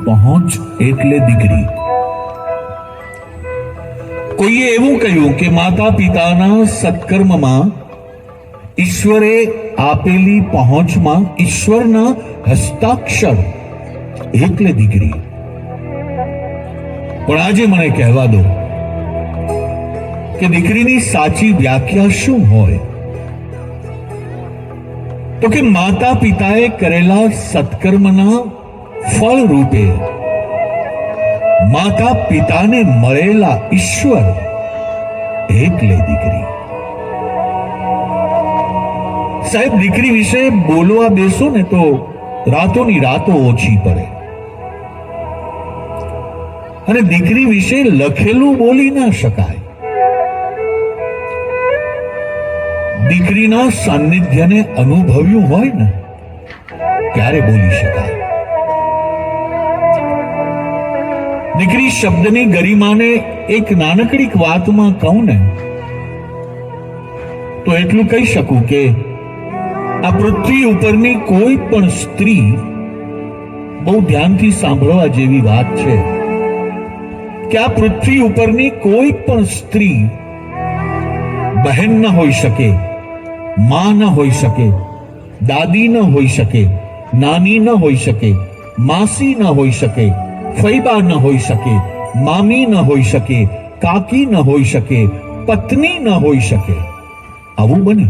પહોંચ એટલે દીકરી. કોઈએ એવું કહ્યું કે માતા પિતાના સત્કર્મમાં ઈશ્વરે આપેલી પહોંચમાં ઈશ્વરના હસ્તાક્ષર એટલે દીકરી. પણ આજે મને કહેવા દો કે દીકરીની સાચી વ્યાખ્યા શું હોય? તો કે માતા પિતાએ કરેલા સત્કર્મના ફળ રૂપે માતા પિતાને મળેલા ઈશ્વર એટલે દીકરી. સાહેબ, દીકરી વિશે બોલવા બેસો ને તો રાતોની રાતો ઓછી પડે, અને દીકરી વિશે લખેલું બોલી ના શકાય. દીકરીના સાનિધ્યને અનુભવ્યું હોય ને ત્યારે બોલી શકાય. દીકરી શબ્દની ગરિમાને એક નાનકડી વાતમાં કહું ને તો એટલું કહી શકું કે આ પૃથ્વી ઉપરની કોઈ પણ સ્ત્રી, બહુ ધ્યાનથી સાંભળવા જેવી વાત છે કે આ પૃથ્વી ઉપરની કોઈ પણ સ્ત્રી બહેન ન હોઈ શકે, માં ન હોઈ શકે, દાદી ન હોઈ શકે, નાની ન હોઈ શકે, માસી ન હોઈ શકે, ફૈબા ન હોઈ શકે, મામી ન હોઈ શકે, કાકી ન હોઈ શકે, પત્ની ન હોઈ શકે. આવું બને?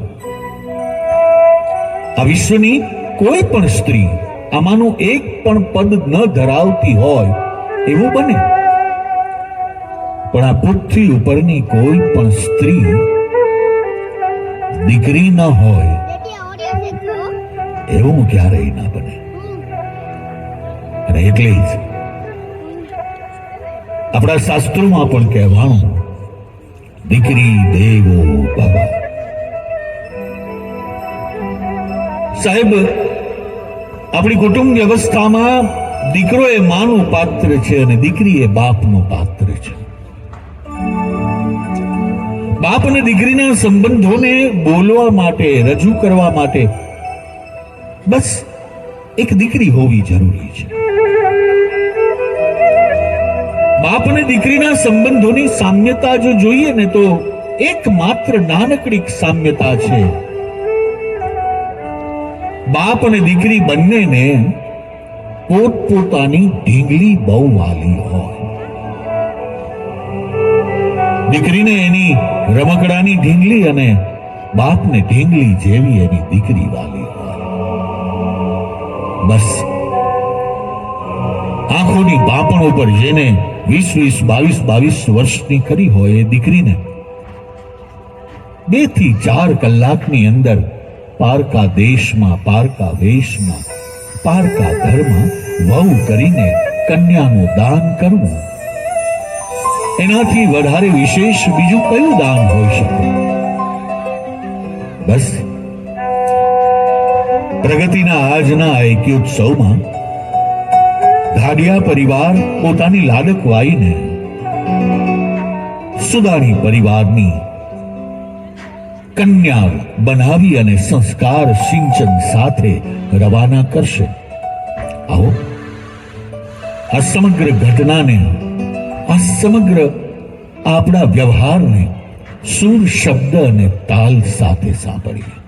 આ વિશ્વની કોઈ પણ સ્ત્રી આમાંનું એક પણ પદ ન ધરાવતી હોય એવું બને? પણ આ પૃથ્વી ઉપરની કોઈ પણ સ્ત્રી દીકરી ન હોય એવું ક્યારેય ના બને. અને એટલે જ આપણા શાસ્ત્રોમાં પણ કહેવાનું, દીકરી દેવો ભવ. સાહેબ, આપણી કુટુંબ વ્યવસ્થામાં દીકરો એ માનું પાત્ર છે અને દીકરી એ બાપનું પાત્ર છે. બાપ અને દીકરીના સંબંધોને બોલવા માટે, રજૂ કરવા માટે બસ એક દીકરી હોવી જરૂરી છે. બાપ અને દીકરીના સંબંધોની સામ્યતા જો જોઈએ ને તો એકમાત્ર નાનકડી સામ્યતા છે. બાપ અને દીકરી બંનેને પોતપોતાની ઢીંગલી બહુ વાલી હોય. દીકરીને એની રમકડાની ઢીંગલી અને બાપને ઢીંગલી જેવી એની દીકરી વાલી હોય. બસ આંખોની બાપણો પર જેને 20-20, 22-22 વર્ષની કરી હોય એ દીકરીને 2 થી 4 કલાકની અંદર પારકા દેશમાં, પારકા વેશમાં, પારકા ઘરમાં વહુ કરીને કન્યાનું દાન કરવું, એનાથી વધારે વિશેષ બીજું કયું દાન હોઈ શકે? બસ પ્રગતિના આજના એક્યોત્સવમાં ધાડિયા પરિવાર પોતાની લાડકવાઈને સુદાણી પરિવારની કન્યા બનાવી અને સંસ્કાર સિંચન સાથે રવાના કરશે. આવો આ સમગ્ર ઘટનાને, આ સમગ્ર આપણા વ્યવહારને સૂર, શબ્દ અને તાલ સાથે સાંભળીએ.